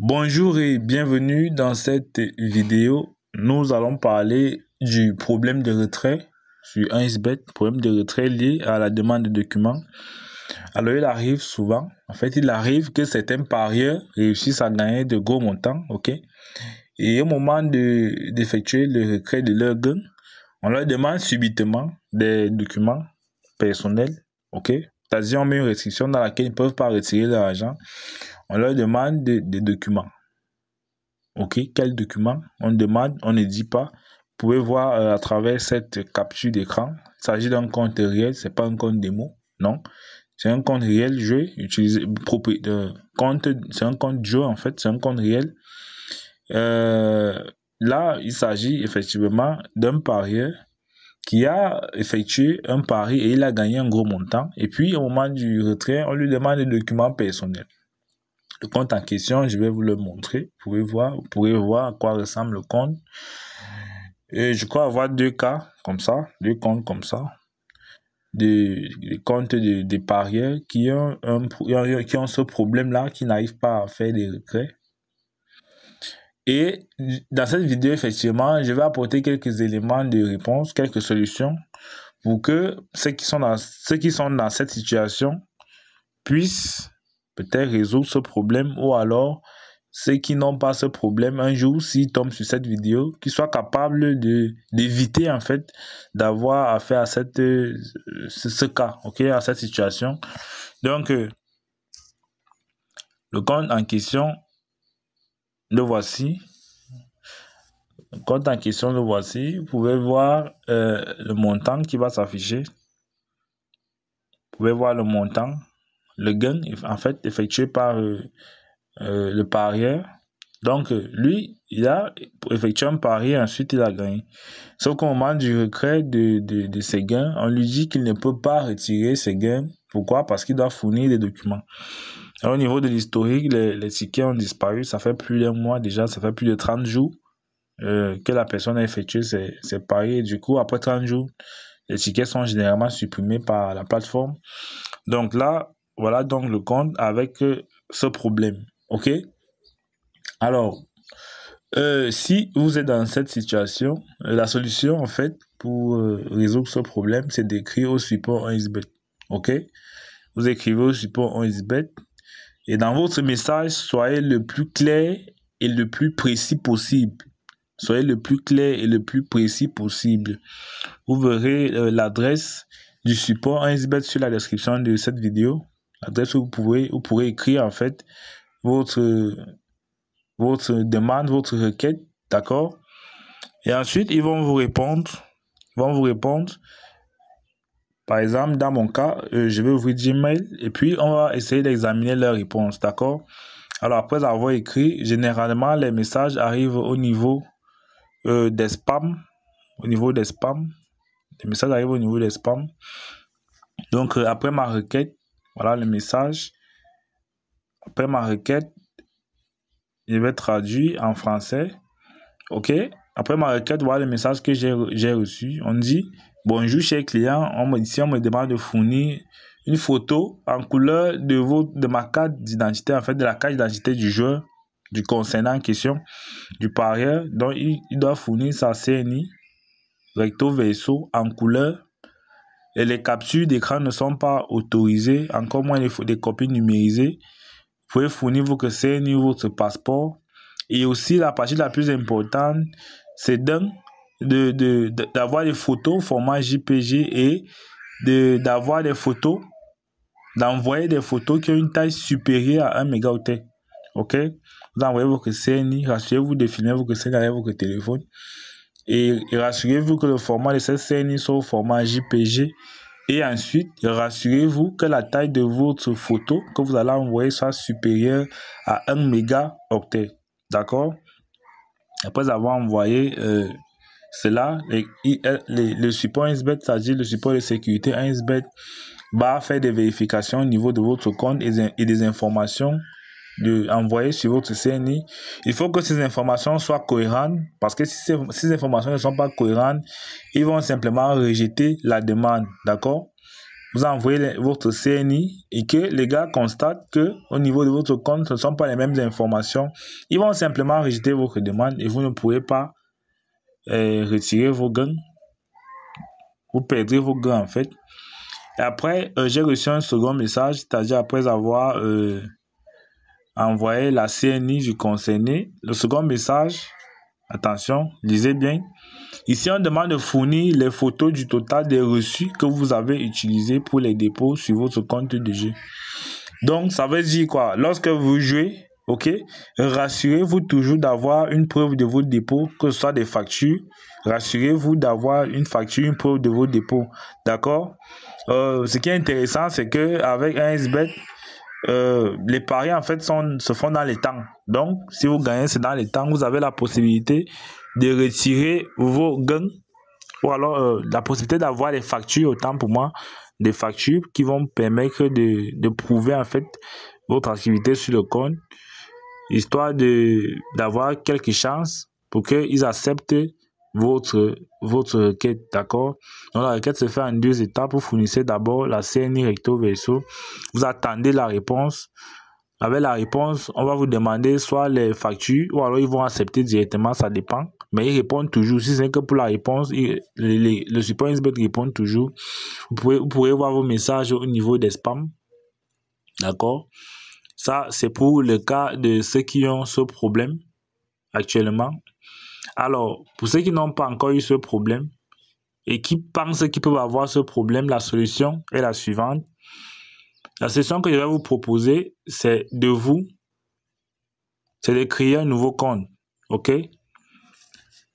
Bonjour et bienvenue dans cette vidéo. Nous allons parler du problème de retrait sur 1xBet, problème de retrait lié à la demande de documents. Alors il arrive souvent, il arrive que certains parieurs réussissent à gagner de gros montants, ok? Et au moment d'effectuer le retrait de leur gain, on leur demande subitement des documents personnels, ok? C'est-à-dire on met une restriction dans laquelle ils ne peuvent pas retirer leur argent. On leur demande des documents. Ok, quel document? On demande, on ne dit pas. Vous pouvez voir à travers cette capture d'écran. Il s'agit d'un compte réel, c'est pas un compte démo. Non, c'est un compte réel jeu utilisé c'est un compte jeu en fait, c'est un compte réel. Là, il s'agit effectivement d'un parieur qui a effectué un pari et il a gagné un gros montant. Et puis au moment du retrait, on lui demande des documents personnels. Le compte en question, je vais vous le montrer. Vous pourrez voir à quoi ressemble le compte. Et je crois avoir deux cas comme ça, deux comptes comme ça. Des comptes des parieurs qui ont ce problème-là, qui n'arrivent pas à faire des retraits. Et dans cette vidéo, effectivement, je vais apporter quelques éléments de réponse, quelques solutions pour que ceux qui sont dans cette situation puissent peut-être résoudre ce problème, ou alors ceux qui n'ont pas ce problème, un jour, s'ils tombent sur cette vidéo, qu'ils soient capables d'éviter en fait d'avoir affaire à ce cas, ok, à cette situation. Donc, le compte en question, le voici. Le compte en question, le voici. Vous pouvez voir le montant qui va s'afficher. Vous pouvez voir le montant, le gain, en fait, effectué par le parieur. Donc, lui, il a effectué un pari et ensuite il a gagné. Sauf qu'au moment du retrait de ses gains, on lui dit qu'il ne peut pas retirer ses gains. Pourquoi? Parce qu'il doit fournir des documents. Alors, au niveau de l'historique, les tickets ont disparu. Ça fait plus d'un mois déjà, ça fait plus de 30 jours que la personne a effectué ses paris. Et du coup, après 30 jours, les tickets sont généralement supprimés par la plateforme. Donc là, voilà donc le compte avec ce problème. OK? Alors, si vous êtes dans cette situation, la solution, en fait, pour résoudre ce problème, c'est d'écrire au support 1xBet. OK? Vous écrivez au support 1xBet et dans votre message, soyez le plus clair et le plus précis possible. Soyez le plus clair et le plus précis possible. Vous verrez l'adresse du support 1xBet sur la description de cette vidéo. L'adresse où vous pourrez écrire, en fait, votre demande, votre requête, d'accord? Et ensuite, ils vont vous répondre. Par exemple, dans mon cas, je vais ouvrir Gmail et puis on va essayer d'examiner leurs réponses, d'accord? Alors, après avoir écrit, généralement, les messages arrivent au niveau des spams. Les messages arrivent au niveau des spams. Donc, après ma requête, voilà le message. Après ma requête, je vais traduire en français. OK? Après ma requête, voilà le message que j'ai reçu. On dit, bonjour cher client, ici on me demande de fournir une photo en couleur de ma carte d'identité, en fait de la carte d'identité du joueur, du concernant en question, du parieur. Donc il doit fournir sa CNI, recto verso, en couleur. Et les captures d'écran ne sont pas autorisées, encore moins des copies numérisées. Vous pouvez fournir votre CNI, votre passeport. Et aussi, la partie la plus importante, c'est d'avoir des photos au format JPG et d'avoir des photos, d'envoyer des photos qui ont une taille supérieure à 1 mégaoctet. OK? Vous envoyez votre CNI, rassurez-vous de filmer votre CNI avec votre téléphone. Et rassurez-vous que le format de cette CNI soit au format JPG. Et ensuite, rassurez-vous que la taille de votre photo que vous allez envoyer soit supérieure à 1 mégaoctet. D'accord? Après avoir envoyé cela, le support 1xBet, c'est-à-dire le support de sécurité 1xBet, va faire des vérifications au niveau de votre compte et des informations envoyées sur votre CNI. Il faut que ces informations soient cohérentes, parce que si ces informations ne sont pas cohérentes, ils vont simplement rejeter la demande. D'accord? vous envoyez votre CNI et que les gars constatent que au niveau de votre compte, ce ne sont pas les mêmes informations, ils vont simplement rejeter votre demande et vous ne pourrez pas retirer vos gains. Vous perdrez vos gains en fait. Et après, j'ai reçu un second message, c'est-à-dire après avoir envoyé la CNI du concerné. Le second message, attention, lisez bien. Ici, on demande de fournir les photos du total des reçus que vous avez utilisés pour les dépôts sur votre compte de jeu. Donc, ça veut dire quoi? Lorsque vous jouez, ok, rassurez-vous toujours d'avoir une preuve de vos dépôts, que ce soit des factures. Rassurez-vous d'avoir une facture, une preuve de vos dépôts. D'accord? Ce qui est intéressant, c'est que avec un SBET, les paris en fait se font dans les temps. Donc, si vous gagnez, c'est dans les temps. Vous avez la possibilité de retirer vos gains ou alors la possibilité d'avoir des factures, autant pour moi, des factures qui vont permettre de prouver en fait votre activité sur le compte, histoire d'avoir quelques chances pour qu'ils acceptent votre requête, d'accord? Donc la requête se fait en 2 étapes. Vous fournissez d'abord la CNI recto verso, vous attendez la réponse. Avec la réponse, on va vous demander soit les factures ou alors ils vont accepter directement, ça dépend. Mais ils répondent toujours. Si c'est que pour la réponse, le support SBET répond toujours. Vous pourrez voir vos messages au niveau des spams. D'accord? Ça, c'est pour le cas de ceux qui ont ce problème actuellement. Alors, pour ceux qui n'ont pas encore eu ce problème et qui pensent qu'ils peuvent avoir ce problème, la solution est la suivante. La solution que je vais vous proposer, c'est de créer un nouveau compte. OK?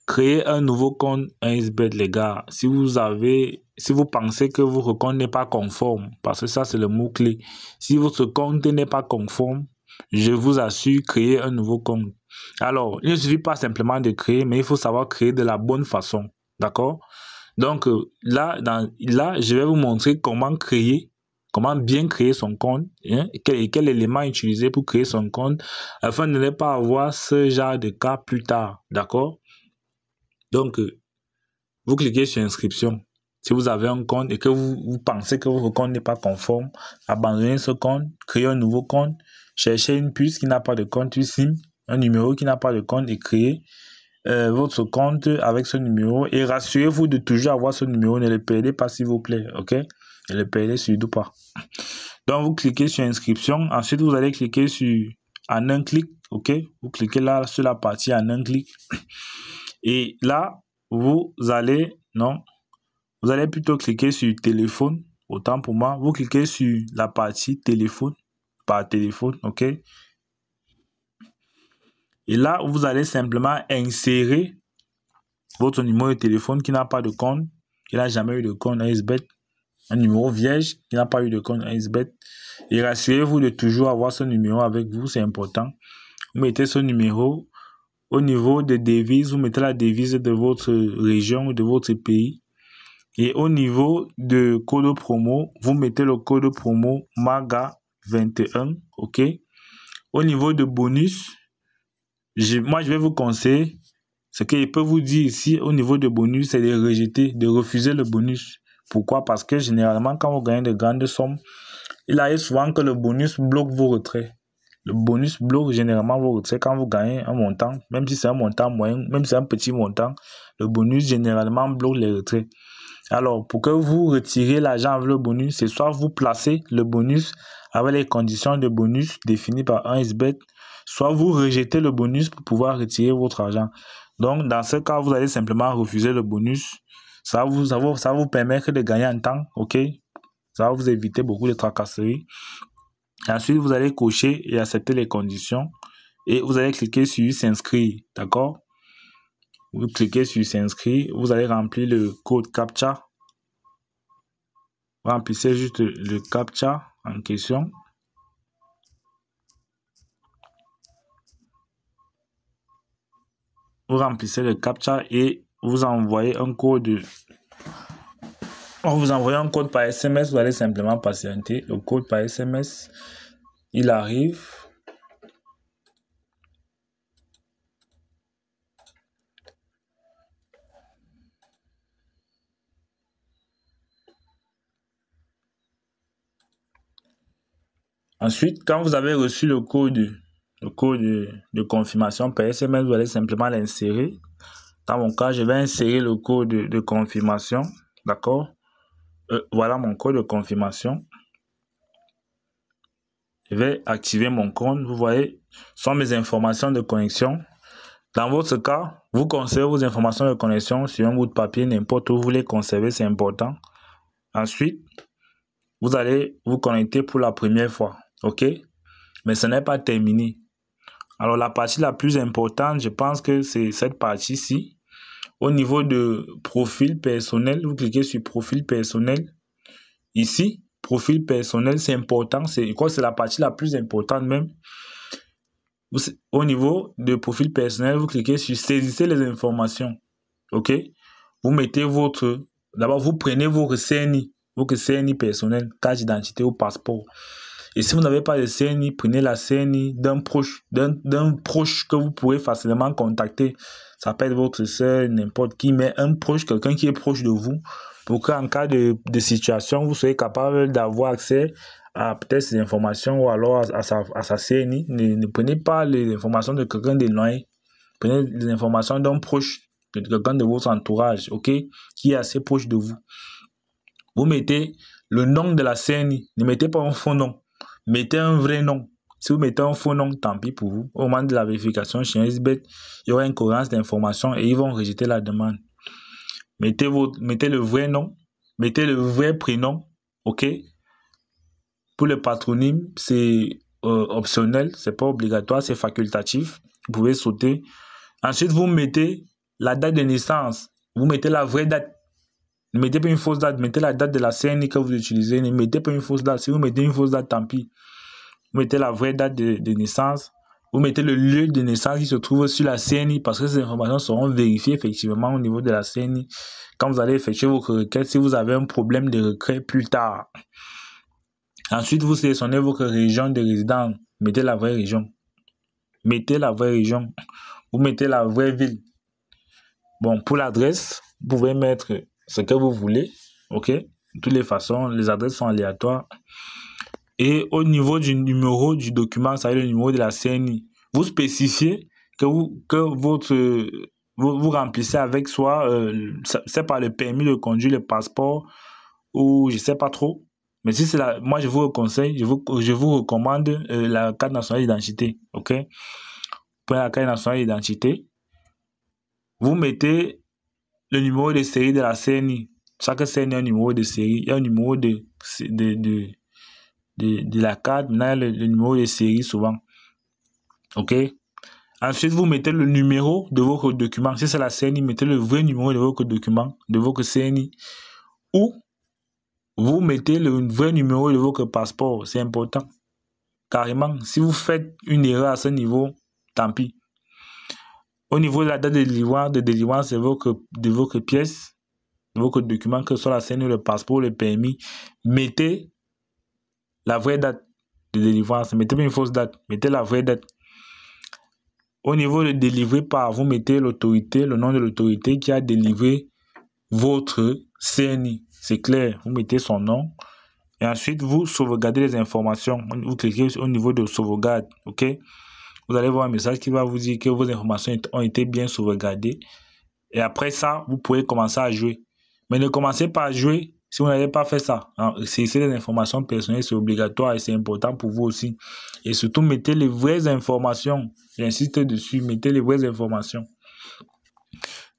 Créer un nouveau compte SBET, les gars. Si vous pensez que votre compte n'est pas conforme, parce que ça, c'est le mot-clé. Si votre compte n'est pas conforme, je vous assure, créer un nouveau compte. Alors, il ne suffit pas simplement de créer, mais il faut savoir créer de la bonne façon. D'accord? Donc, là, je vais vous montrer comment bien créer son compte, hein, quel élément utiliser pour créer son compte, afin de ne pas avoir ce genre de cas plus tard. D'accord? Donc, vous cliquez sur inscription. Si vous avez un compte et que vous pensez que votre compte n'est pas conforme, abandonnez ce compte, créez un nouveau compte, cherchez une puce qui n'a pas de compte, une SIM, un numéro qui n'a pas de compte et créez votre compte avec ce numéro et rassurez-vous de toujours avoir ce numéro. Ne le perdez pas s'il vous plaît, ok? Ne le perdez surtout pas. Donc, vous cliquez sur inscription. Ensuite, vous allez cliquer en un clic, ok? Vous cliquez là sur la partie en un clic. Et là, vous allez plutôt cliquer sur téléphone. Autant pour moi, vous cliquez sur la partie téléphone, par téléphone, ok? Et là, vous allez simplement insérer votre numéro de téléphone qui n'a pas de compte, qui n'a jamais eu de compte à SBET, un numéro vierge qui n'a pas eu de compte à SBET. Et rassurez-vous de toujours avoir ce numéro avec vous, c'est important. Vous mettez ce numéro au niveau des devises, vous mettez la devise de votre région ou de votre pays. Et au niveau de code promo, vous mettez le code promo MAGA21, ok? Au niveau de bonus, moi je vais vous conseiller, ce qu'il peut vous dire ici au niveau de bonus, c'est de rejeter, de refuser le bonus. Pourquoi? Parce que généralement, quand vous gagnez de grandes sommes, il arrive souvent que le bonus bloque vos retraits. Le bonus bloque généralement vos retraits quand vous gagnez un montant, même si c'est un montant moyen, même si c'est un petit montant, le bonus généralement bloque les retraits. Alors, pour que vous retirez l'argent avec le bonus, c'est soit vous placez le bonus avec les conditions de bonus définies par 1xBet, soit vous rejetez le bonus pour pouvoir retirer votre argent. Donc, dans ce cas, vous allez simplement refuser le bonus. Ça va vous permettre de gagner en temps, ok? Ça va vous éviter beaucoup de tracasseries. Et ensuite, vous allez cocher et accepter les conditions. Et vous allez cliquer sur s'inscrire, d'accord? Vous cliquez sur s'inscrire, vous allez remplir le code CAPTCHA. Vous remplissez juste le CAPTCHA en question. Vous remplissez le CAPTCHA et vous envoyez un code. On vous envoie un code par SMS, vous allez simplement patienter. Le code par SMS, il arrive. Ensuite, quand vous avez reçu le code de confirmation par SMS, vous allez simplement l'insérer. Dans mon cas, je vais insérer le code de confirmation. D'accord? Voilà mon code de confirmation. Je vais activer mon compte. Vous voyez, ce sont mes informations de connexion. Dans votre cas, vous conservez vos informations de connexion sur un bout de papier, n'importe où vous les conservez, c'est important. Ensuite, vous allez vous connecter pour la première fois. OK? Mais ce n'est pas terminé. Alors, la partie la plus importante, je pense que c'est cette partie-ci. Au niveau de profil personnel, vous cliquez sur profil personnel. Ici, profil personnel, c'est important. Je crois que c'est la partie la plus importante même. Au niveau de profil personnel, vous cliquez sur saisissez les informations. OK? Vous mettez d'abord, vous prenez votre CNI personnel, carte d'identité ou passeport. Et si vous n'avez pas de CNI, prenez la CNI d'un proche que vous pouvez facilement contacter. Ça peut être votre soeur, n'importe qui, mais un proche, quelqu'un qui est proche de vous, pour qu'en cas de situation, vous soyez capable d'avoir accès à peut-être ces informations ou alors à sa CNI. Ne prenez pas les informations de quelqu'un d'éloigné. Prenez les informations d'un proche, de quelqu'un de votre entourage, OK, qui est assez proche de vous. Vous mettez le nom de la CNI. Ne mettez pas un faux nom. Mettez un vrai nom. Si vous mettez un faux nom, tant pis pour vous. Au moment de la vérification chez SBET, il y aura une cohérence d'informations et ils vont rejeter la demande. Mettez le vrai nom. Mettez le vrai prénom. OK? Pour le patronyme, c'est optionnel. C'est pas obligatoire. C'est facultatif. Vous pouvez sauter. Ensuite, vous mettez la date de naissance. Vous mettez la vraie date. Ne mettez pas une fausse date, mettez la date de la CNI que vous utilisez. Ne mettez pas une fausse date. Si vous mettez une fausse date, tant pis. Vous mettez la vraie date de naissance. Vous mettez le lieu de naissance qui se trouve sur la CNI parce que ces informations seront vérifiées effectivement au niveau de la CNI. Quand vous allez effectuer vos requêtes, si vous avez un problème de retrait plus tard. Ensuite, vous sélectionnez votre région de résidence. Mettez la vraie région. Mettez la vraie région. Vous mettez la vraie ville. Bon, pour l'adresse, vous pouvez mettre ce que vous voulez, OK? De toutes les façons, les adresses sont aléatoires. Et au niveau du numéro du document, ça va être le numéro de la CNI. Vous spécifiez que vous remplissez avec soit, c'est par le permis de conduire, le passeport, ou je ne sais pas trop. Mais si c'est moi je vous conseille, je vous recommande la carte nationale d'identité, OK? Prenez la carte nationale d'identité. Vous mettez le numéro de série de la CNI. Chaque CNI a un numéro de série. Il y a un numéro de la carte. Maintenant, il y a le numéro de série souvent. OK? Ensuite, vous mettez le numéro de votre document. Si c'est la CNI, mettez le vrai numéro de votre document, de votre CNI. Ou vous mettez le vrai numéro de votre passeport. C'est important. Carrément. Si vous faites une erreur à ce niveau, tant pis. Au niveau de la date de délivrance de votre pièce, de votre document, que ce soit la CNI, le passeport, le permis, mettez la vraie date de délivrance. Mettez pas une fausse date, mettez la vraie date. Au niveau de délivrer par, vous mettez l'autorité, le nom de l'autorité qui a délivré votre CNI. C'est clair, vous mettez son nom. Et ensuite, vous sauvegardez les informations. Vous cliquez au niveau de sauvegarde, OK? Vous allez voir un message qui va vous dire que vos informations ont été bien sauvegardées. Et après ça, vous pouvez commencer à jouer. Mais ne commencez pas à jouer si vous n'avez pas fait ça. Saisissez les informations personnelles, c'est obligatoire et c'est important pour vous aussi. Et surtout, mettez les vraies informations. J'insiste dessus, mettez les vraies informations.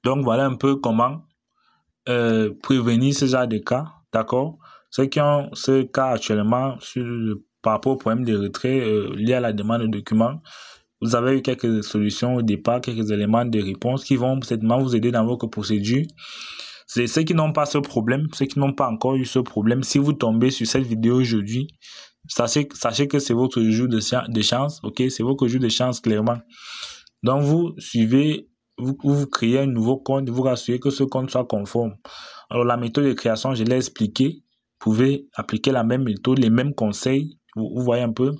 Donc, voilà un peu comment prévenir ce genre de cas. D'accord? Ceux qui ont ce cas actuellement par rapport au problème de retrait lié à la demande de documents, vous avez eu quelques solutions au départ, quelques éléments de réponse qui vont certainement vous aider dans votre procédure. C'est ceux qui n'ont pas ce problème, ceux qui n'ont pas encore eu ce problème. Si vous tombez sur cette vidéo aujourd'hui, sachez que c'est votre jour de chance, ok? C'est votre jour de chance, clairement. Donc, vous suivez, vous créez un nouveau compte, vous rassurez que ce compte soit conforme. Alors, la méthode de création, je l'ai expliqué. Vous pouvez appliquer la même méthode, les mêmes conseils, vous voyez un peu.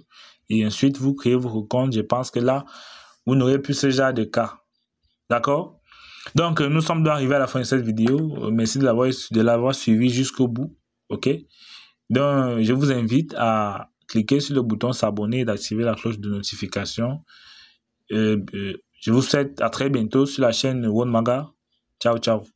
Et ensuite, vous créez votre compte. Je pense que là, vous n'aurez plus ce genre de cas. D'accord? Donc, nous sommes arrivés à la fin de cette vidéo. Merci de l'avoir suivi jusqu'au bout. OK? Donc, je vous invite à cliquer sur le bouton s'abonner et d'activer la cloche de notification. Je vous souhaite à très bientôt sur la chaîne Wonmaga. Ciao, ciao.